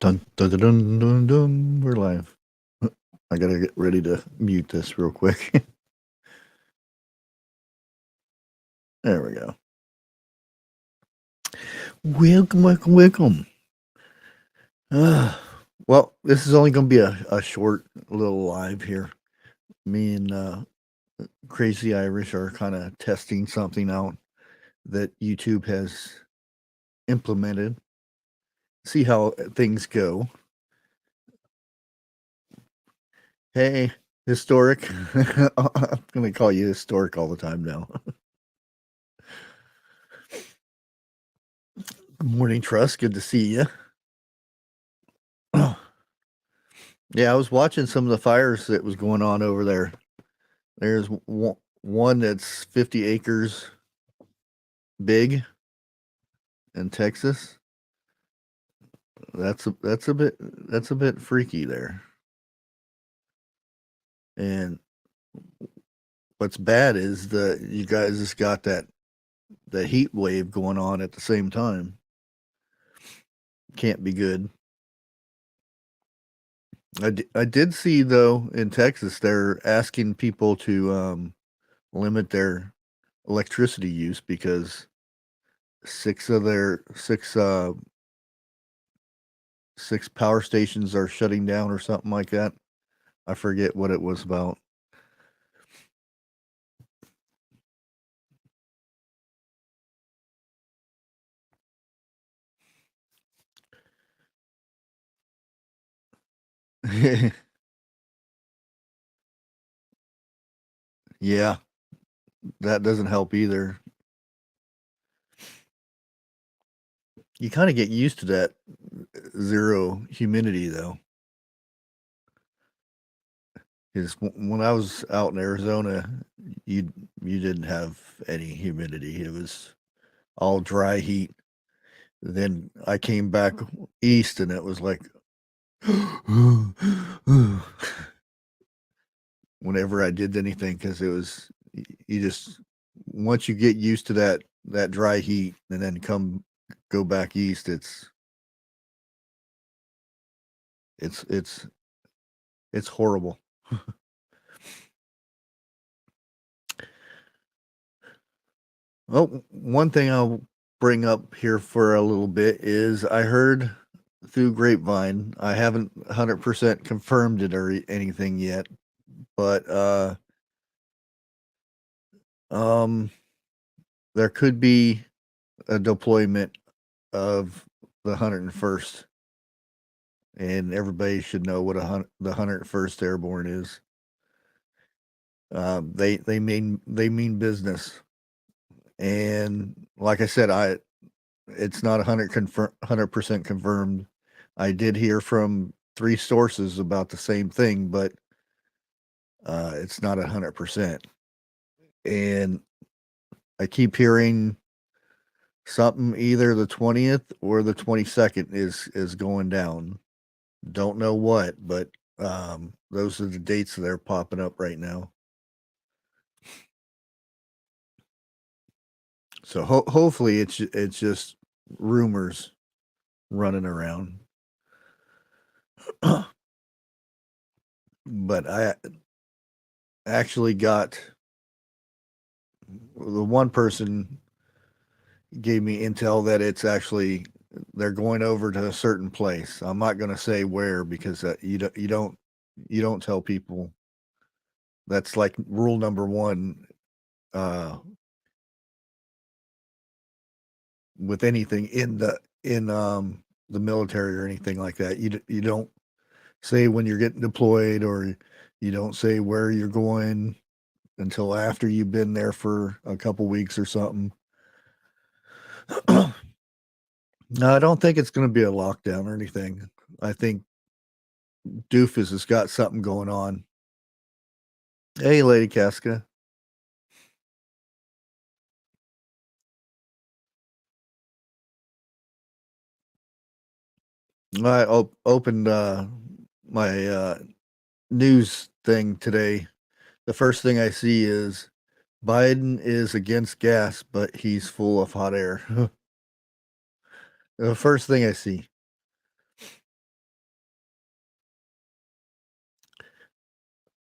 Dun, dun, dun, dun, dun, dun. We're live. I gotta get ready to mute this real quick. There we go. Welcome, welcome, welcome. Uh, well, this is only going to be a short little live here. Me and Crazy Irish are kind of testing something out that YouTube has implemented. See how things go. Hey, historic. I'm going to call you historic all the time now. Good morning, Trust. Good to see you. Yeah, I was watching some of the fires that was going on over there. There's one that's 50 acres big in Texas. That's a bit freaky there. And what's bad is you guys just got that heat wave going on at the same time. Can't be good. I did see though in Texas they're asking people to limit their electricity use because six power stations are shutting down or something like that. I forget what it was about. Yeah, that doesn't help either. You kind of get used to that zero humidity though. Because when I was out in Arizona, you didn't have any humidity. It was all dry heat. Then I came back east, and it was like, whenever I did anything, because it was you just once you get used to that dry heat, and then go back east, it's it's it's horrible. Well, one thing I'll bring up here for a little bit is I heard through grapevine. I haven't 100% confirmed it or anything yet, but um, there could be a deployment of the 101st, and everybody should know what the 101st Airborne is. They mean business, and like I said, it's not 100% confirmed. I did hear from 3 sources about the same thing, but it's not 100%. And I keep hearing something either the 20th or the 22nd is going down. Don't know what, but those are the dates that are popping up right now. So hopefully it's just rumors running around. But I actually got the one person gave me intel that it's actually they're going over to a certain place. I'm not going to say where because you don't tell people. That's like rule number 1 uh with anything in the military or anything like that. You don't say when you're getting deployed, or you don't say where you're going until after you've been there for a couple weeks or something. No, I don't think it's going to be a lockdown or anything. I think Doofus has got something going on. Hey, Lady Casca. I opened my news thing today. The first thing I see is Biden is against gas, but he's full of hot air. The first thing I see.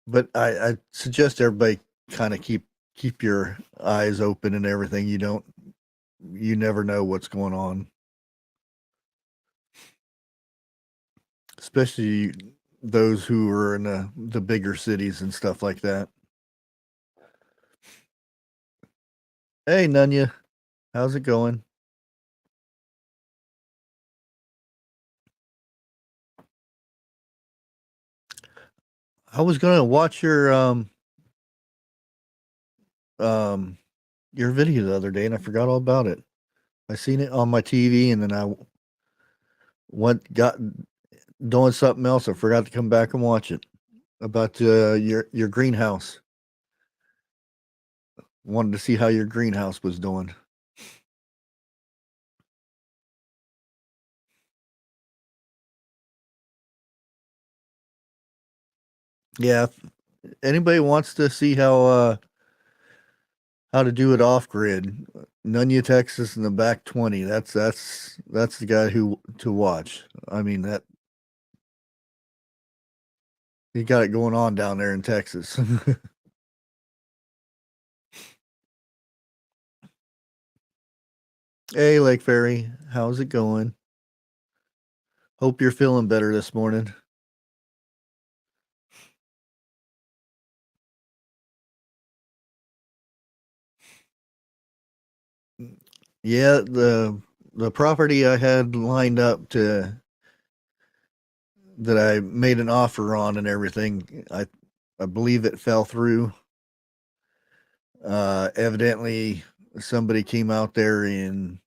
But I suggest everybody kind of keep your eyes open and everything. You never know what's going on, especially those who are in the bigger cities and stuff like that. Hey, Nunya, how's it going? I was gonna watch um your video the other day and I forgot all about it. I seen it on my TV and then I went got doing something else. I forgot to come back and watch it about your greenhouse. Wanted to see how your greenhouse was doing. Yeah, if anybody wants to see how to do it off grid, Nunya, Texas, in the back 20. That's the guy who to watch. I mean that he got it going on down there in Texas. Hey, Lake Ferry, how's it going? Hope you're feeling better this morning. Yeah, the property I had lined up to that I made an offer on and everything, I believe it fell through. Evidently somebody came out there and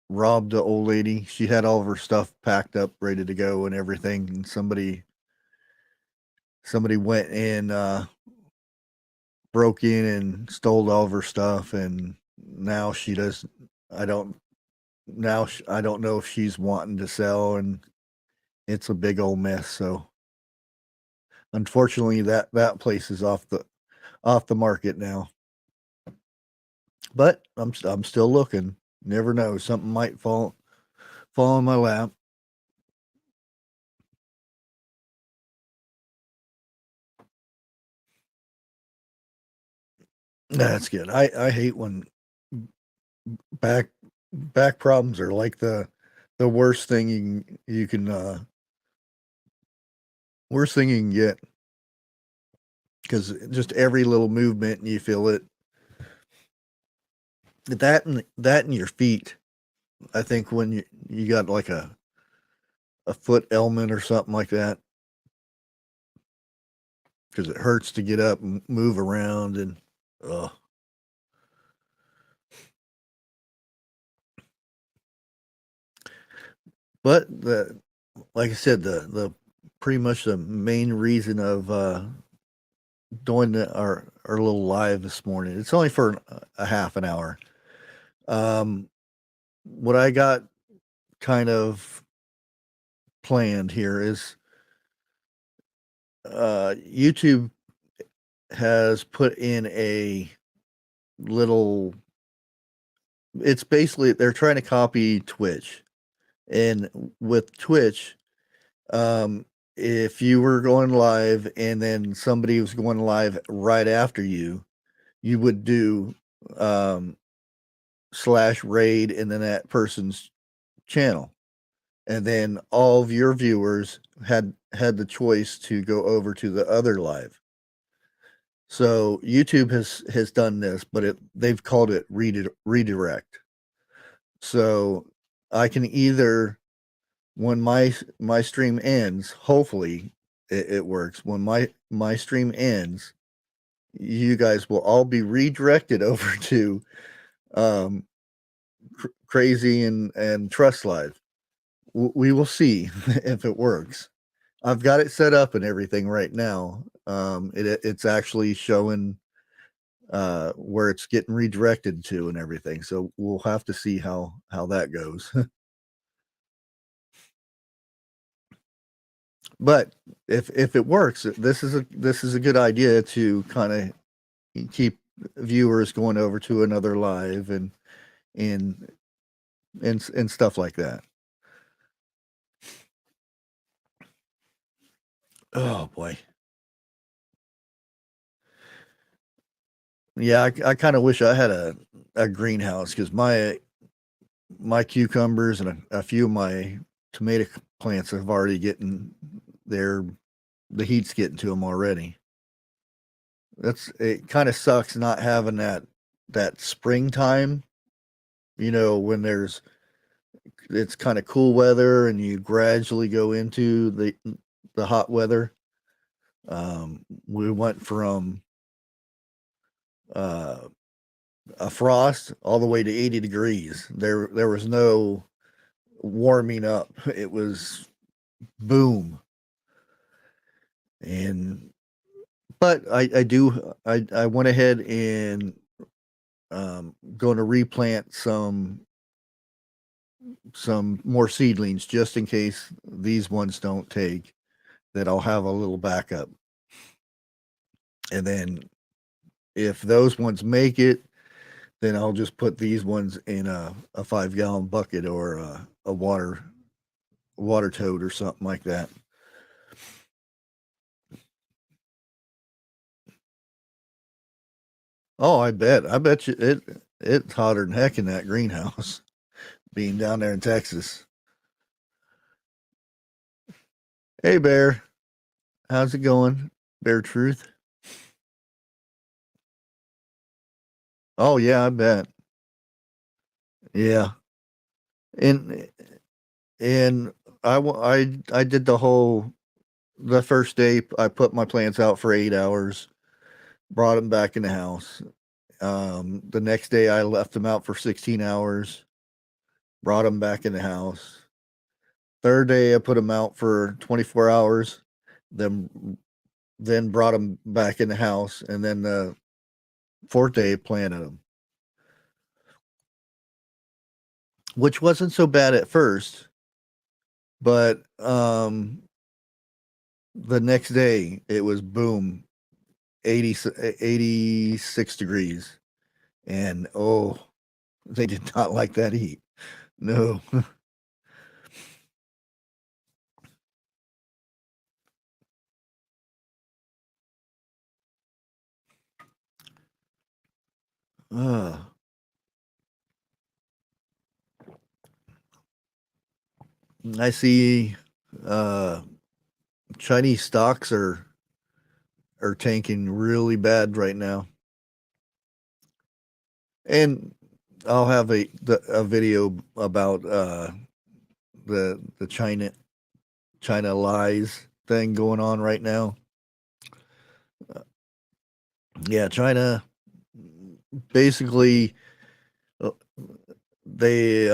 robbed the old lady. She had all of her stuff packed up, ready to go and everything, and somebody went and broke in and stole all of her stuff, and now she does. I don't I don't know if she's wanting to sell, and it's a big old mess. So unfortunately, that place is off the market now. But I'm still looking. Never know, something might fall in my lap. That's good. I hate when back back problems are like the worst thing you can worst thing you can get because just every little movement and you feel it. That and your feet. I think when you got like a foot ailment or something like that, because it hurts to get up and move around and uh but the like I said, the pretty much the main reason of doing our little live this morning. It's only for a half an hour. Um, what I got kind of planned here is YouTube has put in a little. It's basically they're trying to copy Twitch, and with Twitch, um, if you were going live and then somebody was going live right after you would do um, slash raid and then that person's channel, and then all of your viewers had the choice to go over to the other live. So YouTube has done this, but they've called it redirect. So I can either when my stream ends, hopefully it works. When my stream ends, you guys will all be redirected over to um, Crazy and Trust Live. We will see if it works. I've got it set up and everything right now. It's actually showing where it's getting redirected to and everything. So we'll have to see how that goes. But if it works, this is a good idea to kind of keep viewers going over to another live and and stuff like that. Oh boy. Yeah, I kind of wish I had a greenhouse because my cucumbers and a few of my tomato plants have already getting their the heat's getting to them already. That's it. Kind of sucks not having that springtime. When it's kind of cool weather and you gradually go into the hot weather. We went from uh, a frost all the way to 80 degrees. There was no warming up. It was boom. And but I went ahead and going to replant some more seedlings just in case these ones don't take, that I'll have a little backup. And then if those ones make it, then I'll just put these ones in a 5 gallon bucket or a water tote or something like that. Oh, I bet you it's hotter than heck in that greenhouse being down there in Texas. Hey Bear, how's it going? Bear Truth. Oh yeah, I bet. Yeah. And and I did the first day I put my plants out for 8 hours, brought them back in the house. The next day I left them out for 16 hours, brought them back in the house. Third day I put them out for 24 hours, then brought them back in the house, and then the fourth day planted them, which wasn't so bad at first, but the next day it was boom, 80, 86 degrees, and oh, they did not like that heat. No. uh, I see uh, Chinese stocks are tanking really bad right now, and I'll have a video about the China lies thing going on right now. Yeah, China basically uh, they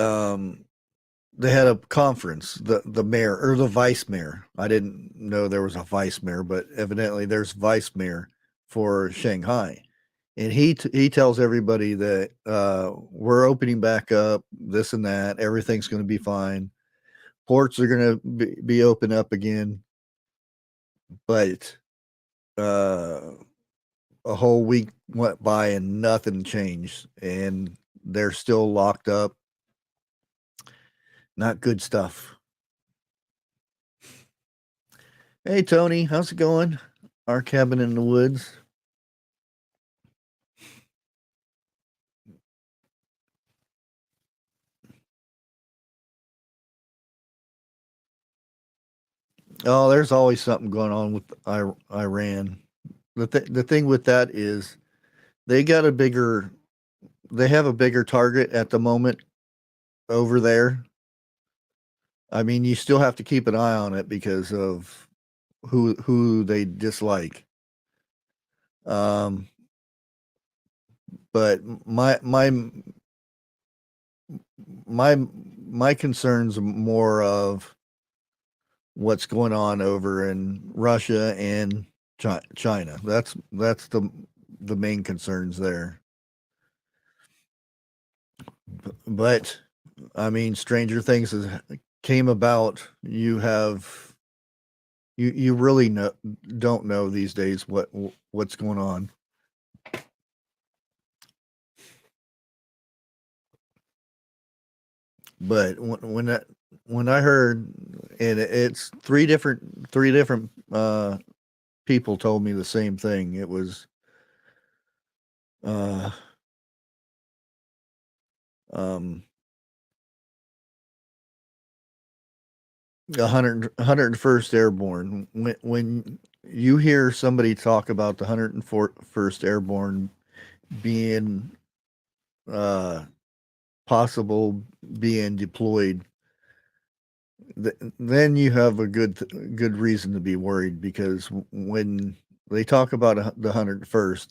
they had a conference. The mayor or the vice mayor. I didn't know there was a vice mayor, but evidently there's vice mayor for Shanghai, and he tells everybody that we're opening back up, this and that, everything's going to be fine. Ports are going to be open up again, but uh, a whole week went by and nothing changed, and they're still locked up. Not good stuff. Hey Tony, how's it going? Our cabin in the woods. Oh, there's always something going on with Iran. The thing with that is they got a bigger they have a bigger target at the moment over there. I mean, you still have to keep an eye on it because of who they dislike. Um, but my my concerns more of what's going on over in Russia and China. That's the main concerns there. But I mean, stranger things has came about. You really don't know these days what's going on. But when I heard, and it's three different people told me the same thing. It was uh, um, 101st Airborne. When you hear somebody talk about the 101st Airborne being uh, possible being deployed, then you have a good reason to be worried, because when they talk about the 101st,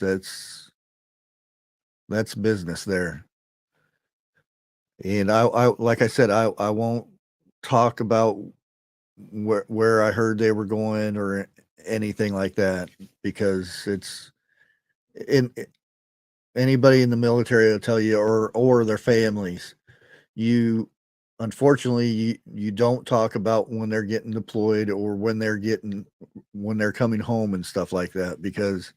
that's business there. And I like I said, I won't talk about where I heard they were going or anything like that, because it's in anybody in the military will tell you, or their families. You unfortunately you don't talk about when they're getting deployed, or when they're coming home and stuff like that, because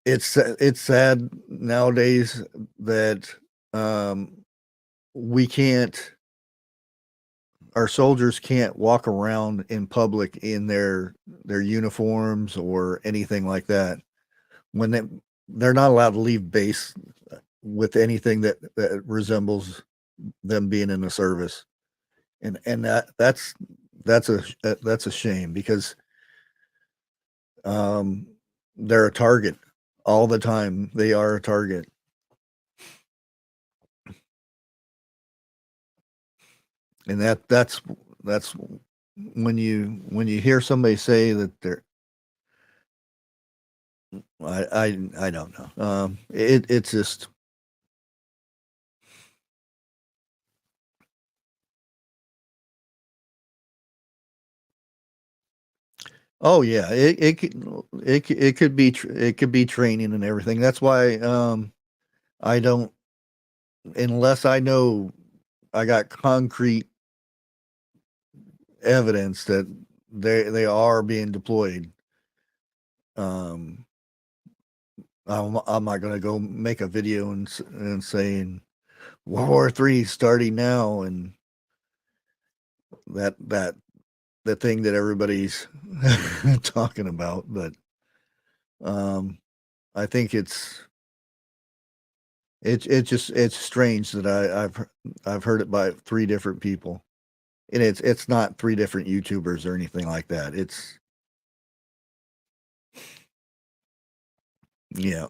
it's sad nowadays that um we can't our soldiers can't walk around in public in their uniforms or anything like that, when they're not allowed to leave base with anything that resembles them being in the service. And that's a shame, because um they're a target all the time. They are a target. And that's when you hear somebody say that they're I don't know. It's just, oh yeah, it could be training and everything. That's why I don't, unless I know I got concrete evidence that they are being deployed. Um, I'm not going to go make a video and saying World War III starting now, and that the thing that everybody's talking about. But um, I think it's strange that I've heard it by three different people, and it's not three different YouTubers or anything like that. It's, yeah.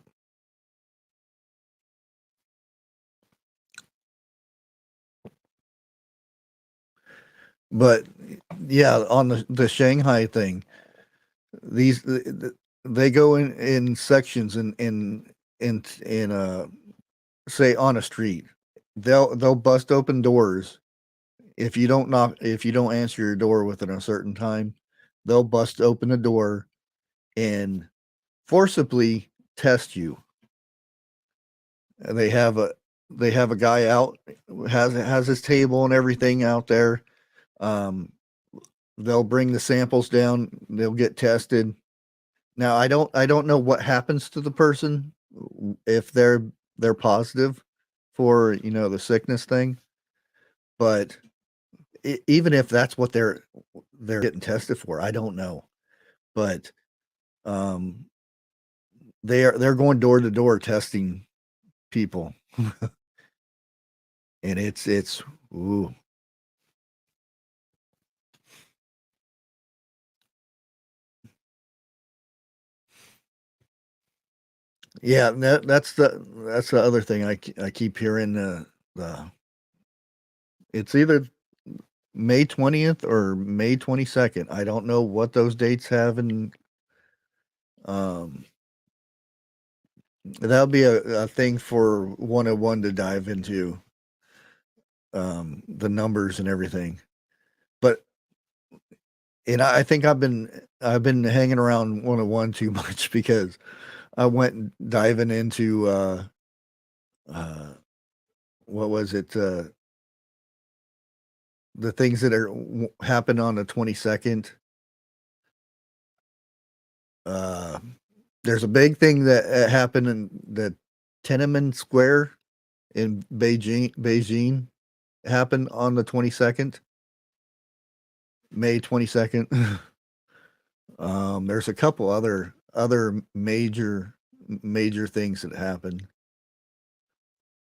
But yeah, on the Shanghai thing, these they go in sections in say on a street. They'll bust open doors. If you don't answer your door within a certain time, they'll bust open the door and forcibly test you. They have a guy out, has his table and everything out there. Um, they'll bring the samples down. They'll get tested. Now I don't know what happens to the person if they're positive for, the sickness thing, but even if that's what they're getting tested for, I don't know. But um, they're going door to door testing people, and it's ooh. Yeah, that's the other thing I keep hearing, the it's either May 20th or May 22nd. I don't know what those dates have, and um that'll be a thing for 101 to dive into, the numbers and everything. But and I think I've been hanging around 101 too much, because I went diving into uh what was it, the things that happen on the 22nd. uh there's a big thing that happened in the Tiananmen Square in Beijing, happened on the 22nd, May 22nd. There's a couple other major major things that happened.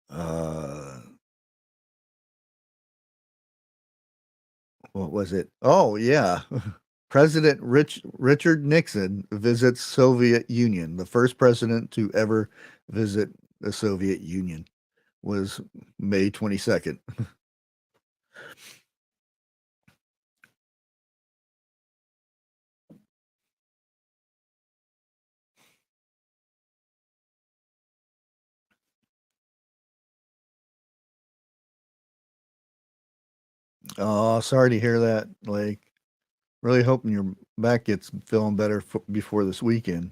Uh, what was it? Oh yeah, President Richard Nixon visits Soviet Union. The first president to ever visit the Soviet Union was May 22nd. Oh, sorry to hear that. Like, really hoping your back gets feeling better before this weekend.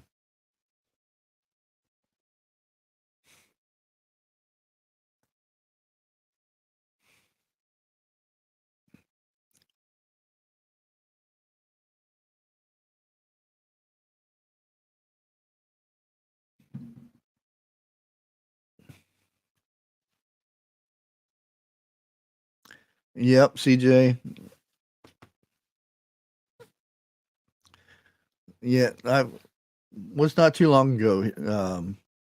Yep, CJ. Yeah, I was not too long ago.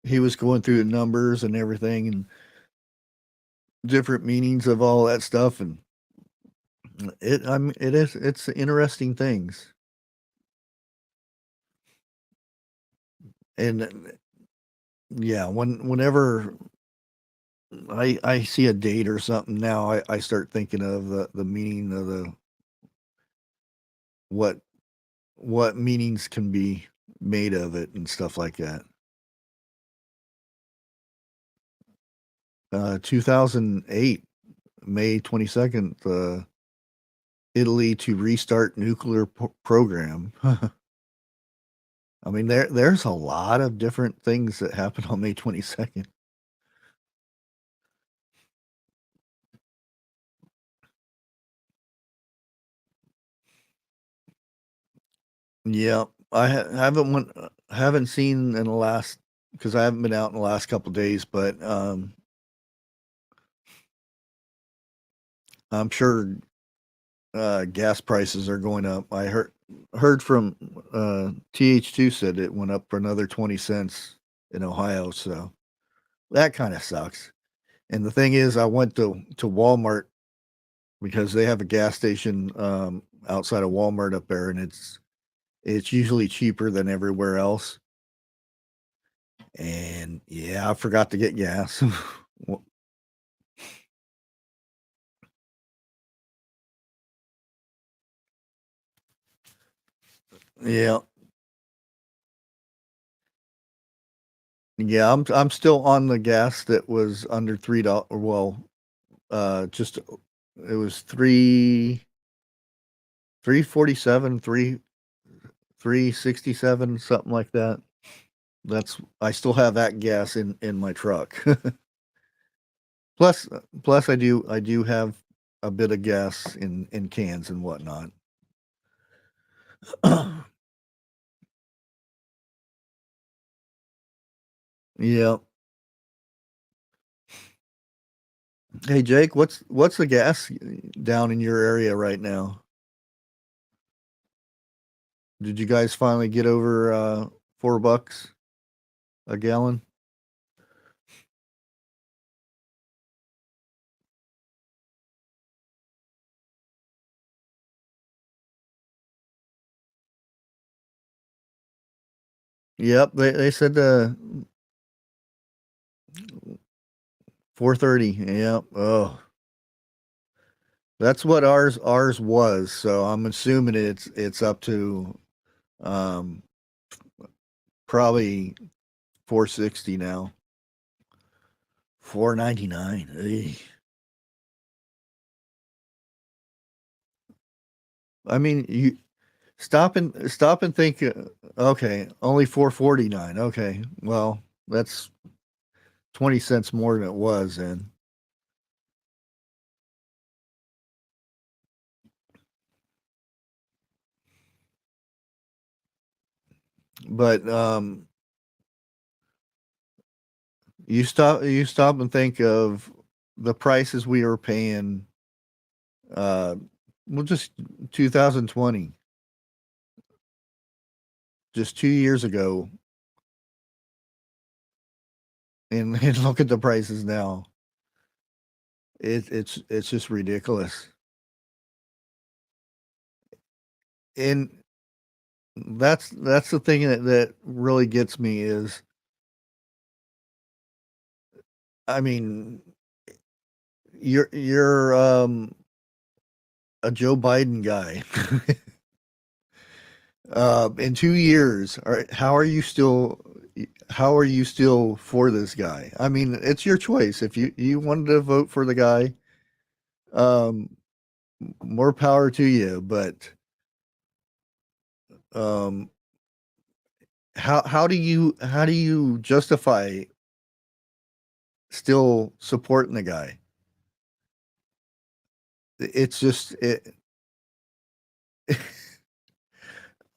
He was going through the numbers and everything and different meanings of all that stuff, and it's interesting things. And yeah, whenever I see a date or something now, I start thinking of the meaning of the what what meanings can be made of it and stuff like that. 2008, May 22nd, Italy to restart nuclear program. I mean, there's a lot of different things that happened on May 22nd. Yeah, haven't seen in the last because I haven't been out in the last couple days, but I'm sure gas prices are going up. I heard from TH2 said it went up for another 20 cents in Ohio, so that kind of sucks. And the thing is, I went to Walmart because they have a gas station outside of Walmart up there, and it's usually cheaper than everywhere else. And yeah, I forgot to get gas. Well, yeah, yeah, I'm still on the gas that was under $3. Well, just it was 347, 367, something like that. That's I still have that gas in my truck. plus plus I do have a bit of gas in cans and whatnot. Yeah. Hey Jake, what's the gas down in your area right now? Did you guys finally get over $4 a gallon? Yep, they said 430. Yep. Oh, that's what ours was. So I'm assuming it's up to um probably 460 now. 499. I mean, you stop and think. Okay, only 449. Okay, well that's 20 cents more than it was, and but you stop and think of the prices we were paying. Uh, well, just 2020, just 2 years ago. and look at the prices now. It's just ridiculous. And that's the thing that really gets me is, I mean, you're a Joe Biden guy. In 2 years, how are you still for this guy? I mean, it's your choice. If you wanted to vote for the guy, um, more power to you. But um, how do you justify still supporting the guy? It's just it.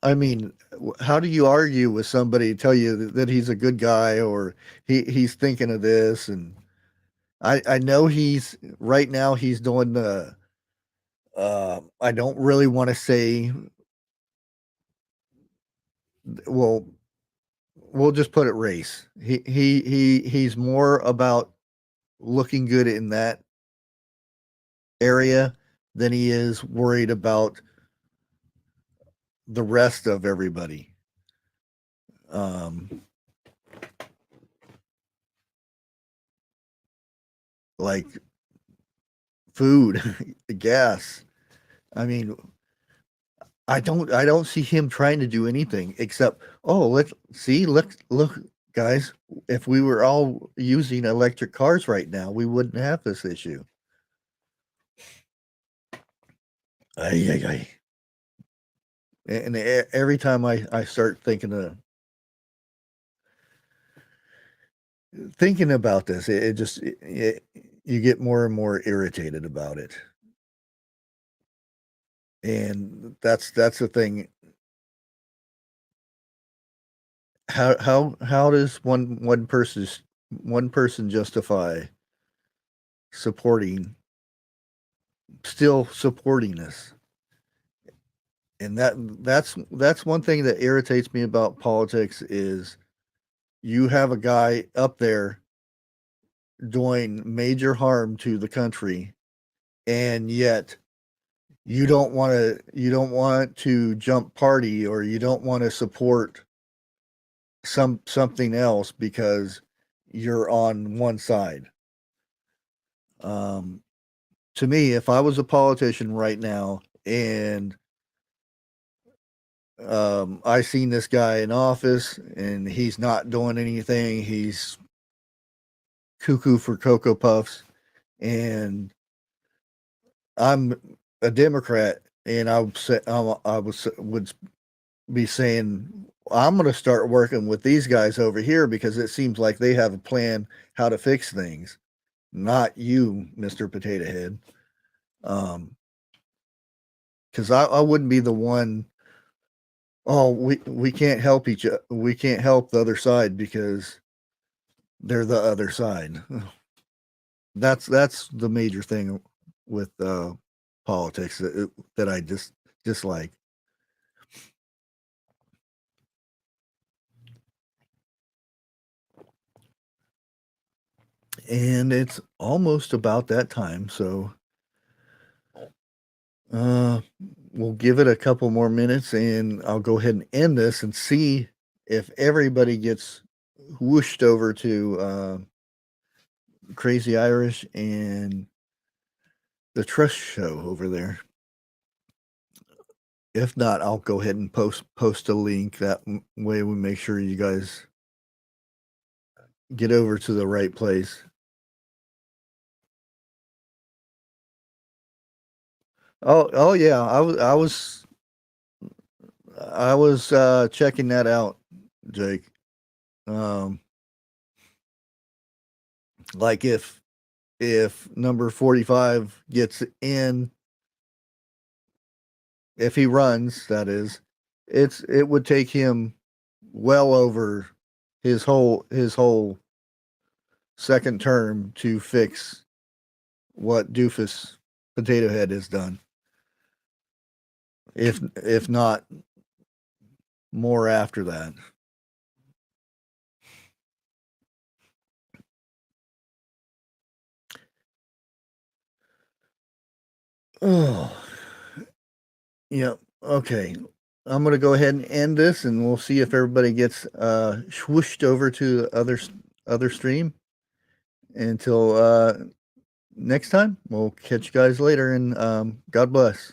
I mean, how do you argue with somebody tell you that he's a good guy, or he's thinking of this? And I know he's right now he's doing the I don't really want to say, well, we'll just put it race. He's more about looking good in that area than he is worried about the rest of everybody. Um, like food, gas. I mean, I don't see him trying to do anything except, oh, let's see, look, guys, if we were all using electric cars right now, we wouldn't have this issue. Ay, ay, ay. And every time I start thinking about this, it just you get more and more irritated about it. And that's the thing. How does one person justify supporting still supporting this? And that's one thing that irritates me about politics is you have a guy up there doing major harm to the country, and yet you don't want to jump party, or you don't want to support something else because you're on one side. Um, to me, if I was a politician right now and I seen this guy in office and he's not doing anything, he's cuckoo for Cocoa Puffs, and I'm a Democrat, and would be saying, I'm going to start working with these guys over here because it seems like they have a plan how to fix things. Not you, Mister Potato Head. Because I wouldn't be the one. Oh, we can't help we can't help the other side because they're the other side. That's the major thing with politics that I just dislike. And it's almost about that time, so uh, we'll give it a couple more minutes, and I'll go ahead and end this and see if everybody gets whooshed over to Crazy Irish and the Trust Show over there. If not, I'll go ahead and post a link. That way, we make sure you guys get over to the right place. Oh yeah, I was checking that out, Jake. Um, like if number 45 gets in, if he runs, that is, it would take him well over his whole second term to fix what Doofus Potato Head has done. If not more after that. Oh, yeah. Okay. I'm gonna go ahead and end this, and we'll see if everybody gets swooshed over to the other stream. Until next time, we'll catch you guys later, and God bless.